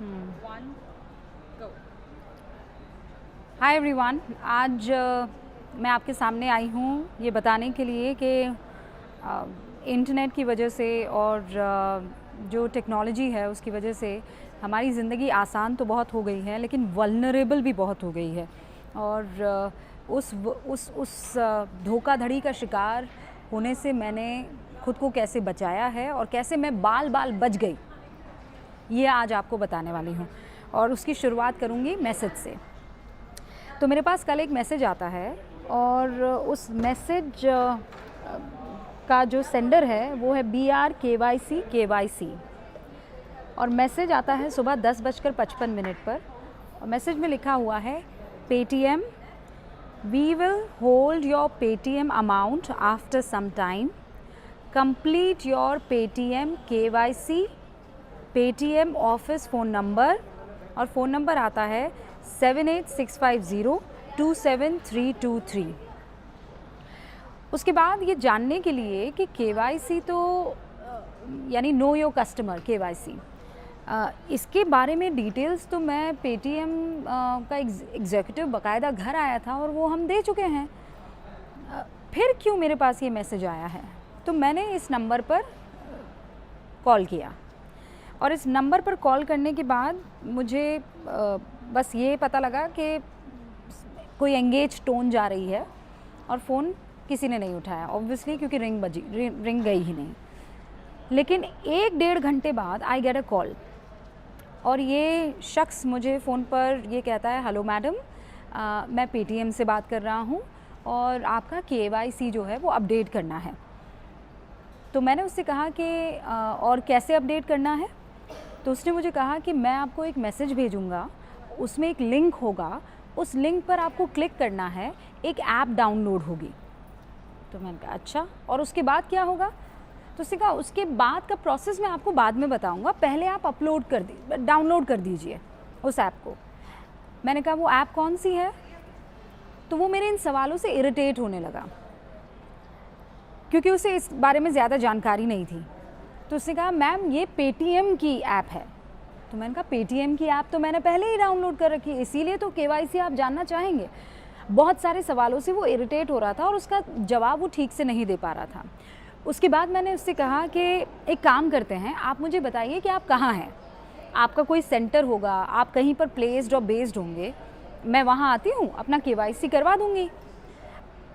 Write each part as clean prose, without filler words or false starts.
One, go. Hi everyone, आज मैं आपके सामने आई हूँ ये बताने के लिए कि इंटरनेट की वजह से और जो टेक्नोलॉजी है उसकी वजह से हमारी ज़िंदगी आसान तो बहुत हो गई है, लेकिन वल्नरेबल भी बहुत हो गई है। और उस धोखाधड़ी का शिकार होने से मैंने खुद को कैसे बचाया है और कैसे मैं बाल बाल बच गई, ये आज आपको बताने वाली हूँ। और उसकी शुरुआत करूँगी मैसेज से। तो मेरे पास कल एक मैसेज आता है और उस मैसेज का जो सेंडर है वो है BRKYC और मैसेज आता है सुबह 10:55 पर। और मैसेज में लिखा हुआ है Paytm, we will hold your Paytm amount after some time, complete your Paytm KYC, Paytm office phone number, और फ़ोन नंबर आता है 7865027323। उसके बाद ये जानने के लिए कि KYC तो यानी नो योर कस्टमर KYC, इसके बारे में डिटेल्स तो मैं पेटीएम का एग्जीक्यूटिव बाकायदा घर आया था और वो हम दे चुके हैं। फिर क्यों मेरे पास ये मैसेज आया है? तो मैंने इस नंबर पर कॉल किया और इस नंबर पर कॉल करने के बाद मुझे बस ये पता लगा कि कोई एंगेज टोन जा रही है और फ़ोन किसी ने नहीं उठाया, ऑब्वियसली, क्योंकि रिंग गई ही नहीं। लेकिन 1-1.5 घंटे बाद आई गेट अ कॉल और ये शख्स मुझे फ़ोन पर ये कहता है, हेलो मैडम, मैं पेटीएम से बात कर रहा हूँ और आपका KYC जो है वो अपडेट करना है। तो मैंने उससे कहा कि और कैसे अपडेट करना है? तो उसने मुझे कहा कि मैं आपको एक मैसेज भेजूँगा, उसमें एक लिंक होगा, उस लिंक पर आपको क्लिक करना है, एक ऐप डाउनलोड होगी। तो मैंने कहा अच्छा, और उसके बाद क्या होगा? तो उसने कहा उसके बाद का प्रोसेस मैं आपको बाद में बताऊंगा, पहले आप डाउनलोड कर दीजिए उस ऐप को। मैंने कहा वो ऐप कौन सी है? तो वो मेरे इन सवालों से इरिटेट होने लगा क्योंकि उसे इस बारे में ज़्यादा जानकारी नहीं थी। तो उसने कहा मैम ये पेटीएम की ऐप है। तो मैंने कहा पेटीएम की ऐप तो मैंने पहले ही डाउनलोड कर रखी है, इसीलिए तो KYC आप जानना चाहेंगे। बहुत सारे सवालों से वो इरिटेट हो रहा था और उसका जवाब वो ठीक से नहीं दे पा रहा था। उसके बाद मैंने उससे कहा कि एक काम करते हैं, आप मुझे बताइए कि आप कहाँ हैं, आपका कोई सेंटर होगा, आप कहीं पर प्लेस्ड और बेस्ड होंगे, मैं वहाँ आती हूँ, अपना KYC करवा दूँगी।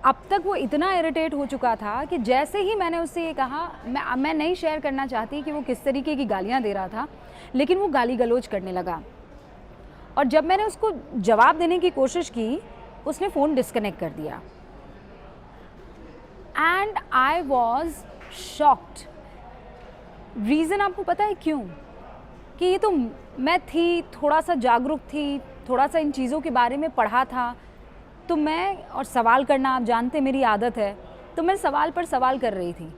अब तक वो इतना इरिटेट हो चुका था कि जैसे ही मैंने उससे ये कहा, मैं नहीं शेयर करना चाहती कि वो किस तरीके की गालियाँ दे रहा था, लेकिन वो गाली गलौज करने लगा। और जब मैंने उसको जवाब देने की कोशिश की, उसने फ़ोन डिस्कनेक्ट कर दिया। And I was shocked. Reason आपको पता है क्यों? कि ये तो मैं थी, थोड़ा सा जागरूक थी, थोड़ा सा इन चीज़ों के बारे में पढ़ा था, तो मैं, और सवाल करना आप जानते मेरी आदत है, तो मैं सवाल पर सवाल कर रही थी।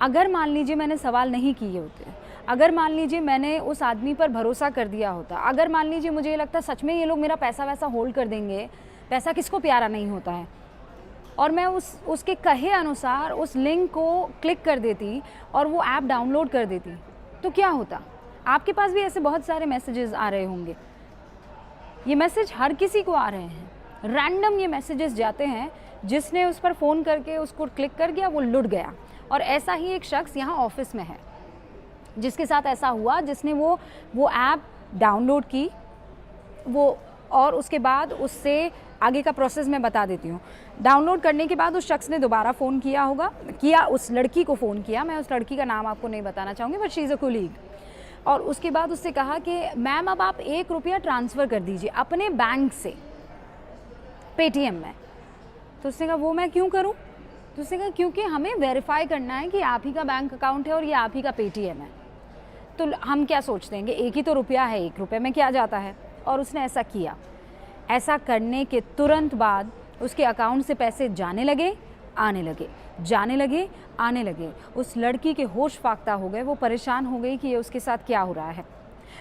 अगर मान लीजिए मैंने सवाल नहीं किए होते, अगर मान लीजिए मैंने उस आदमी पर भरोसा कर दिया होता, अगर मान लीजिए मुझे ये लगता सच में ये लोग मेरा पैसा वैसा होल्ड कर देंगे, पैसा किसको प्यारा नहीं होता है, और मैं उसके कहे अनुसार उस लिंक को क्लिक कर देती और वो ऐप डाउनलोड कर देती, तो क्या होता? आपके पास भी ऐसे बहुत सारे मैसेजेस आ रहे होंगे। ये मैसेज हर किसी को आ रहे हैं, रैंडम ये मैसेजेस जाते हैं, जिसने उस पर फ़ोन करके उसको क्लिक कर गया वो लुट गया। और ऐसा ही एक शख्स यहाँ ऑफिस में है जिसके साथ ऐसा हुआ, जिसने वो ऐप डाउनलोड की, वो, और उसके बाद उससे आगे का प्रोसेस मैं बता देती हूँ। डाउनलोड करने के बाद उस शख्स ने दोबारा फ़ोन किया, उस लड़की को फ़ोन किया, मैं उस लड़की का नाम आपको नहीं बताना चाहूँगी, but she is a colleague. और उसके बाद उससे कहा कि मैम अब आप 1 रुपया ट्रांसफ़र कर दीजिए अपने बैंक से पेटीएम में। तो उसने कहा वो मैं क्यों करूं? तो उसने कहा क्योंकि हमें वेरीफाई करना है कि आप ही का बैंक अकाउंट है और ये आप ही का पेटीएम है। तो हम क्या सोचते हैं कि एक ही तो रुपया है, 1 रुपये में क्या जाता है। और उसने ऐसा किया। ऐसा करने के तुरंत बाद उसके अकाउंट से पैसे जाने लगे, आने लगे, जाने लगे, आने लगे। उस लड़की के होश फाख्ता हो गए, वो परेशान हो गई कि ये उसके साथ क्या हो रहा है।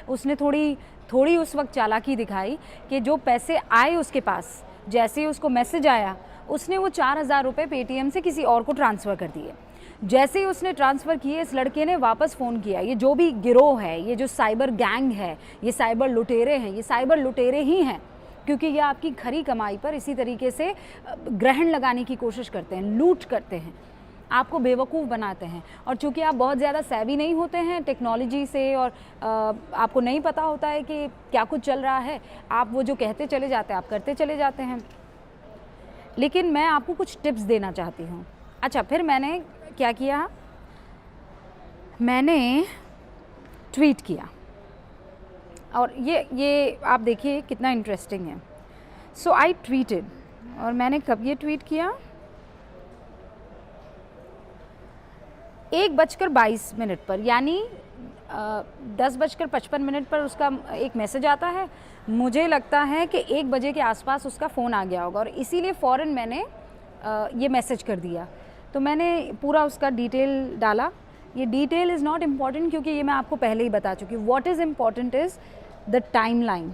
उसने थोड़ी उस वक्त चालाकी दिखाई कि जो पैसे आए उसके पास, जैसे ही उसको मैसेज आया, उसने वो 4,000 रुपये पेटीएम से किसी और को ट्रांसफ़र कर दिए। जैसे ही उसने ट्रांसफ़र किए, इस लड़के ने वापस फ़ोन किया। ये जो भी गिरोह है, ये जो साइबर गैंग है, ये साइबर लुटेरे हैं, ये साइबर लुटेरे ही हैं, क्योंकि ये आपकी खरी कमाई पर इसी तरीके से ग्रहण लगाने की कोशिश करते हैं, लूट करते हैं, आपको बेवकूफ़ बनाते हैं। और चूँकि आप बहुत ज़्यादा सैवी नहीं होते हैं टेक्नोलॉजी से, और आपको नहीं पता होता है कि क्या कुछ चल रहा है, आप वो जो कहते चले जाते हैं आप करते चले जाते हैं। लेकिन मैं आपको कुछ टिप्स देना चाहती हूँ। अच्छा, फिर मैंने क्या किया, मैंने ट्वीट किया, और ये आप देखिए कितना इंटरेस्टिंग है। सो आई ट्वीटेड, और मैंने कब ये ट्वीट किया, 1:22 पर, यानी 10:55 पर उसका एक मैसेज आता है। मुझे लगता है कि 1 बजे के आसपास उसका फ़ोन आ गया होगा, और इसीलिए फ़ौरन मैंने ये मैसेज कर दिया। तो मैंने पूरा उसका डिटेल डाला। ये डिटेल इज़ नॉट इम्पॉर्टेंट, क्योंकि ये मैं आपको पहले ही बता चुकी हूँ। What is important is the timeline.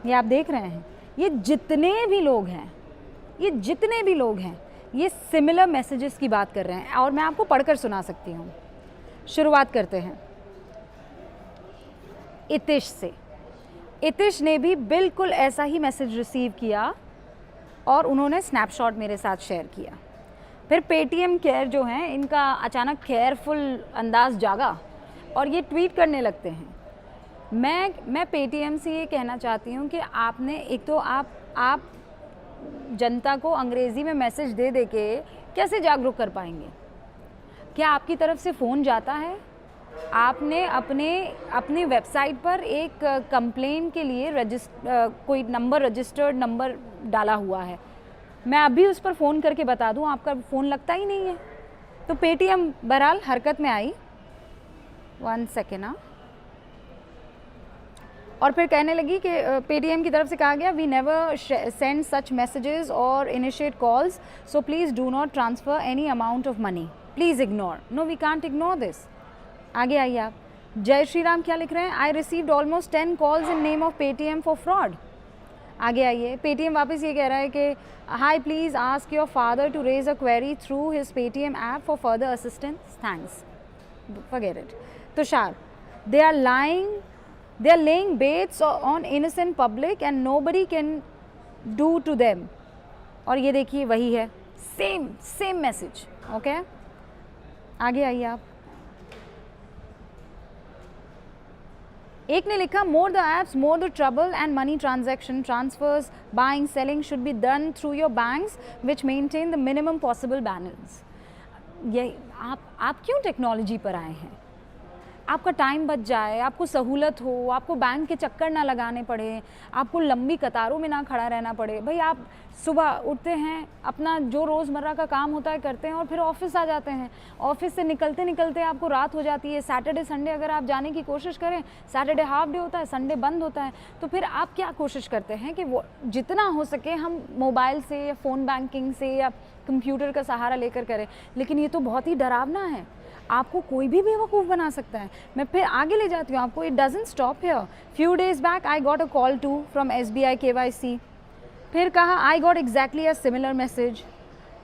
ये आप देख रहे हैं, ये जितने भी लोग हैं, ये सिमिलर मैसेजेस की बात कर रहे हैं, और मैं आपको पढ़कर सुना सकती हूँ। शुरुआत करते हैं इतिश से। इतिश ने भी बिल्कुल ऐसा ही मैसेज रिसीव किया, और उन्होंने स्नैपशॉट मेरे साथ शेयर किया। फिर पेटीएम केयर जो हैं, इनका अचानक केयरफुल अंदाज जागा, और ये ट्वीट करने लगते हैं। मैं पेटीएम से ये कहना चाहती हूँ कि आपने एक तो आप जनता को अंग्रेज़ी में मैसेज दे दे के कैसे जागरूक कर पाएंगे? क्या आपकी तरफ से फ़ोन जाता है? आपने अपने वेबसाइट पर एक कंप्लेन के लिए कोई नंबर, रजिस्टर्ड नंबर डाला हुआ है। मैं अभी उस पर फ़ोन करके बता दूं, आपका फ़ोन लगता ही नहीं है। तो पेटीएम बहरहाल हरकत में आई। 1 सेकेंड। और फिर कहने लगी कि पेटीएम की तरफ से कहा गया, we never send such messages और initiate calls, so please do not transfer any amount of money, please ignore. No, we can't ignore this. आगे आइए आप। जय श्री राम क्या लिख रहे हैं, I received almost 10 calls in name of Paytm for fraud. आगे आइए। पेटीएम वापस ये कह रहा है कि hi, please ask your father to raise a query through his Paytm app for further assistance, thanks, forget it. Tushar, they are laying baits on innocent public and nobody can do to them। और ये देखिए वही है, same message. Okay, आगे आइए आप। एक ने लिखा, more the apps more the trouble and money transaction transfers buying selling should be done through your banks which maintain the minimum possible balance. ये आप क्यों टेक्नोलॉजी पर आए हैं? आपका टाइम बच जाए, आपको सहूलत हो, आपको बैंक के चक्कर ना लगाने पड़े, आपको लंबी कतारों में ना खड़ा रहना पड़े। भाई आप सुबह उठते हैं, अपना जो रोज़मर्रा का काम होता है करते हैं, और फिर ऑफिस आ जाते हैं। ऑफिस से निकलते निकलते आपको रात हो जाती है। सैटरडे संडे अगर आप जाने की कोशिश करें, सैटरडे हाफ डे होता है, संडे बंद होता है, तो फिर आप क्या कोशिश करते हैं कि वो जितना हो सके हम मोबाइल से या फ़ोन बैंकिंग से या कंप्यूटर का सहारा लेकर करें। लेकिन ये तो बहुत ही डरावना है, आपको कोई भी बेवकूफ़ बना सकता है। मैं फिर आगे ले जाती हूँ आपको। It doesn't stop here. Few days back I got a call to from SBI KYC। फिर कहा I got exactly a similar message.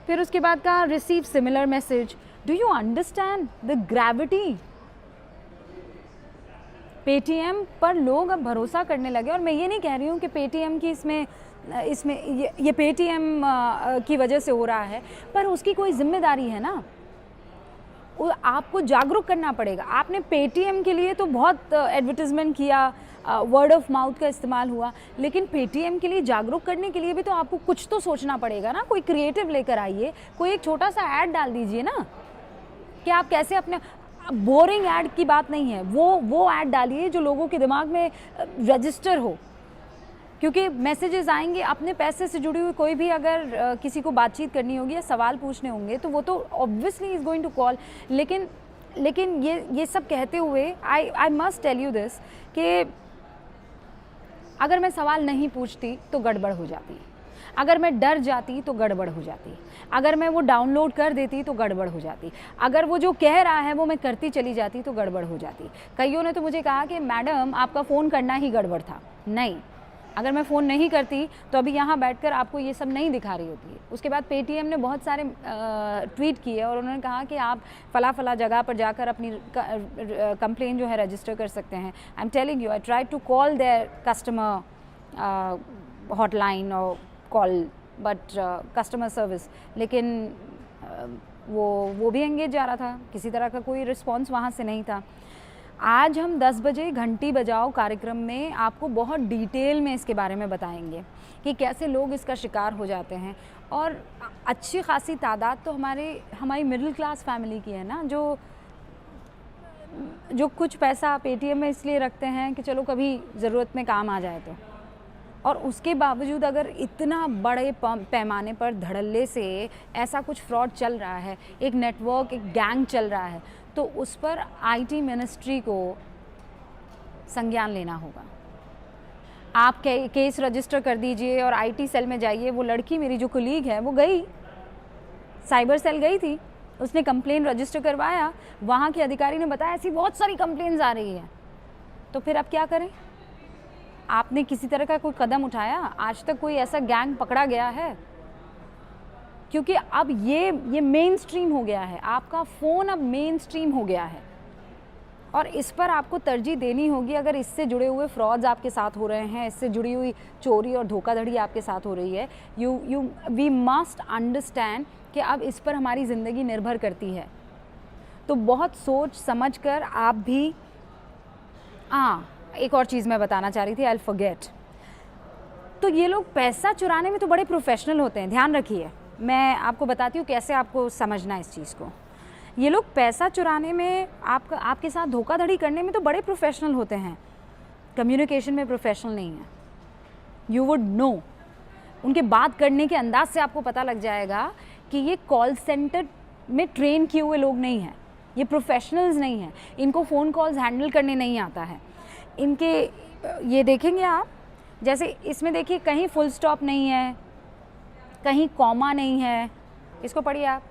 फिर उसके बाद कहा receive similar message. Do you understand the gravity? Paytm पर लोग अब भरोसा करने लगे, और मैं ये नहीं कह रही हूँ कि पेटीएम की इसमें ये पेटीएम की वजह से हो रहा है, पर उसकी कोई जिम्मेदारी है ना। आपको जागरूक करना पड़ेगा। आपने पेटीएम के लिए तो बहुत एडवर्टाइजमेंट किया, वर्ड ऑफ माउथ का इस्तेमाल हुआ, लेकिन पेटीएम के लिए जागरूक करने के लिए भी तो आपको कुछ तो सोचना पड़ेगा ना। कोई क्रिएटिव लेकर आइए, कोई एक छोटा सा ऐड डाल दीजिए ना, कि आप कैसे अपने, बोरिंग ऐड की बात नहीं है, वो ऐड डालिए जो लोगों के दिमाग में रजिस्टर हो। क्योंकि मैसेजेस आएंगे, अपने पैसे से जुड़ी हुई कोई भी अगर किसी को बातचीत करनी होगी या सवाल पूछने होंगे, तो वो तो obviously is going to call. लेकिन ये सब कहते हुए I must tell you this कि अगर मैं सवाल नहीं पूछती तो गड़बड़ हो जाती, अगर मैं डर जाती तो गड़बड़ हो जाती, अगर मैं वो डाउनलोड कर देती तो गड़बड़ हो जाती, अगर वो जो कह रहा है वो मैं करती चली जाती तो गड़बड़ हो जाती। कईयों ने तो मुझे कहा कि मैडम आपका फ़ोन करना ही गड़बड़ था। नहीं, अगर मैं फ़ोन नहीं करती तो अभी यहाँ बैठकर आपको ये सब नहीं दिखा रही होती है। उसके बाद पेटीएम ने बहुत सारे ट्वीट किए और उन्होंने कहा कि आप फ़ला जगह पर जाकर अपनी कंप्लेन जो है रजिस्टर कर सकते हैं। I am telling you, I try to call their customer hotline और कॉल बट कस्टमर सर्विस, लेकिन वो भी एंगेज जा रहा था, किसी तरह का कोई रिस्पॉन्स वहाँ से नहीं था। आज हम 10 बजे घंटी बजाओ कार्यक्रम में आपको बहुत डिटेल में इसके बारे में बताएंगे कि कैसे लोग इसका शिकार हो जाते हैं। और अच्छी खासी तादाद तो हमारी मिडिल क्लास फैमिली की है ना, जो कुछ पैसा पेटीएम में इसलिए रखते हैं कि चलो कभी ज़रूरत में काम आ जाए तो। और उसके बावजूद अगर इतना बड़े पैमाने पर धड़ल्ले से ऐसा कुछ फ्रॉड चल रहा है, एक नेटवर्क, एक गैंग चल रहा है, तो उस पर आईटी मिनिस्ट्री को संज्ञान लेना होगा। आप केस रजिस्टर कर दीजिए और आईटी सेल में जाइए। वो लड़की मेरी जो कोलीग है वो गई, साइबर सेल गई थी, उसने कंप्लेन रजिस्टर करवाया। वहाँ के अधिकारी ने बताया ऐसी बहुत सारी कंप्लेन्स आ रही है। तो फिर अब क्या करें? आपने किसी तरह का कोई कदम उठाया? आज तक कोई ऐसा गैंग पकड़ा गया है? क्योंकि अब ये मेन स्ट्रीम हो गया है, आपका फ़ोन अब मेन स्ट्रीम हो गया है और इस पर आपको तरजीह देनी होगी। अगर इससे जुड़े हुए फ्रॉड्स आपके साथ हो रहे हैं, इससे जुड़ी हुई चोरी और धोखाधड़ी आपके साथ हो रही है, वी मस्ट अंडरस्टैंड कि अब इस पर हमारी ज़िंदगी निर्भर करती है। तो बहुत सोच समझ कर आप भी। एक और चीज़ मैं बताना चाह रही थी, आई फॉरगेट। तो ये लोग पैसा चुराने में तो बड़े प्रोफेशनल होते हैं, ध्यान रखिए। मैं आपको बताती हूँ कैसे आपको समझना है इस चीज़ को। ये लोग पैसा चुराने में, आपके साथ धोखाधड़ी करने में तो बड़े प्रोफेशनल होते हैं, कम्युनिकेशन में प्रोफेशनल नहीं है। यू वुड नो, उनके बात करने के अंदाज से आपको पता लग जाएगा कि ये कॉल सेंटर में ट्रेन किए हुए लोग नहीं हैं, ये प्रोफेशनल्स नहीं हैं, इनको फ़ोन कॉल्स हैंडल करने नहीं आता है। इनके ये देखेंगे आप, जैसे इसमें देखिए कहीं फुल स्टॉप नहीं है, कहीं कॉमा नहीं है, इसको पढ़िए आप।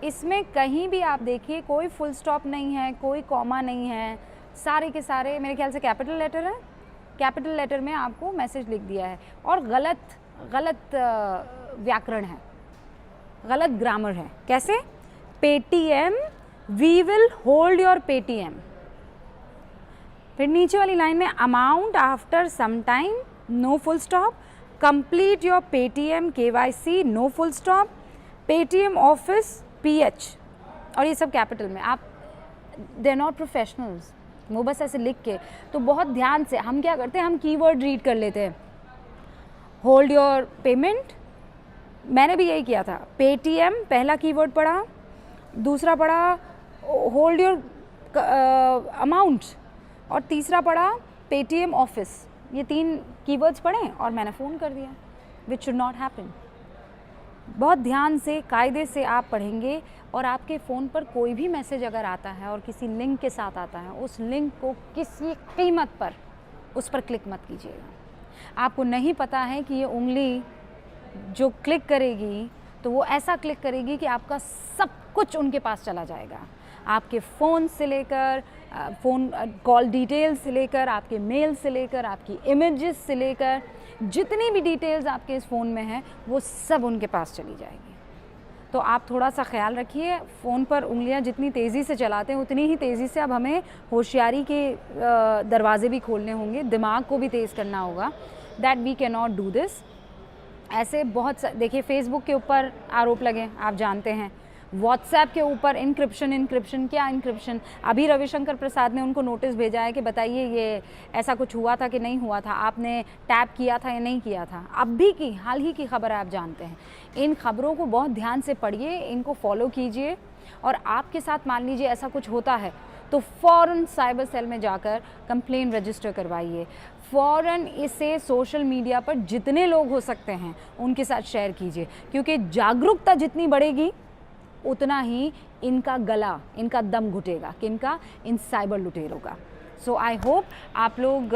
इसमें कहीं भी आप देखिए कोई फुल स्टॉप नहीं है, कोई कॉमा नहीं है, सारे के सारे मेरे ख्याल से कैपिटल लेटर है। कैपिटल लेटर में आपको मैसेज लिख दिया है और गलत व्याकरण है, गलत ग्रामर है। कैसे? Paytm, we will hold your Paytm. फिर नीचे वाली लाइन में amount after some time, no full stop, complete your Paytm KYC, no full stop, Paytm office PH, और ये सब कैपिटल में। आप दे आर नॉट प्रोफेशनल्स, वो बस ऐसे लिख के। तो बहुत ध्यान से हम क्या करते हैं, हम कीवर्ड रीड कर लेते हैं। होल्ड योर पेमेंट, मैंने भी यही किया था। पेटीएम पहला कीवर्ड पढ़ा, दूसरा पढ़ा होल्ड योर अमाउंट, और तीसरा पढ़ा पेटीएम ऑफिस। ये 3 कीवर्ड्स पढ़े और मैंने फ़ोन कर दिया, विच शुड नॉट हैपन। बहुत ध्यान से, कायदे से आप पढ़ेंगे और आपके फ़ोन पर कोई भी मैसेज अगर आता है और किसी लिंक के साथ आता है, उस लिंक को किसी कीमत पर उस पर क्लिक मत कीजिएगा। आपको नहीं पता है कि ये उंगली जो क्लिक करेगी तो वो ऐसा क्लिक करेगी कि आपका सब कुछ उनके पास चला जाएगा। आपके फ़ोन से लेकर फ़ोन कॉल डिटेल से लेकर, आपके मेल से लेकर, आपकी इमेजेस से लेकर, जितनी भी डिटेल्स आपके इस फ़ोन में हैं वो सब उनके पास चली जाएगी। तो आप थोड़ा सा ख्याल रखिए। फ़ोन पर उंगलियां जितनी तेज़ी से चलाते हैं उतनी ही तेज़ी से अब हमें होशियारी के दरवाजे भी खोलने होंगे, दिमाग को भी तेज़ करना होगा। That we can not do this. ऐसे बहुत देखिए, फेसबुक के ऊपर आरोप लगे, आप जानते हैं। व्हाट्सएप के ऊपर इंक्रिप्शन, क्या इंक्रिप्शन? अभी रविशंकर प्रसाद ने उनको नोटिस भेजा है कि बताइए ये ऐसा कुछ हुआ था कि नहीं हुआ था, आपने टैप किया था या नहीं किया था। अभी की हाल ही की खबर है, आप जानते हैं। इन खबरों को बहुत ध्यान से पढ़िए, इनको फॉलो कीजिए, और आपके साथ मान लीजिए ऐसा कुछ होता है तो फ़ौरन साइबर सेल में जाकर कंप्लेन रजिस्टर करवाइए। फ़ौरन इसे सोशल मीडिया पर जितने लोग हो सकते हैं उनके साथ शेयर कीजिए, क्योंकि जागरूकता जितनी बढ़ेगी उतना ही इनका गला, इनका दम घुटेगा। किनका? इन साइबर लुटेरों का। सो आई होप आप लोग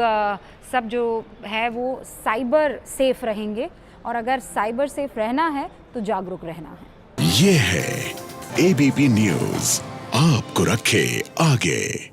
सब जो है वो साइबर सेफ रहेंगे, और अगर साइबर सेफ रहना है तो जागरूक रहना है। ये है ABP न्यूज़, आपको रखे आगे।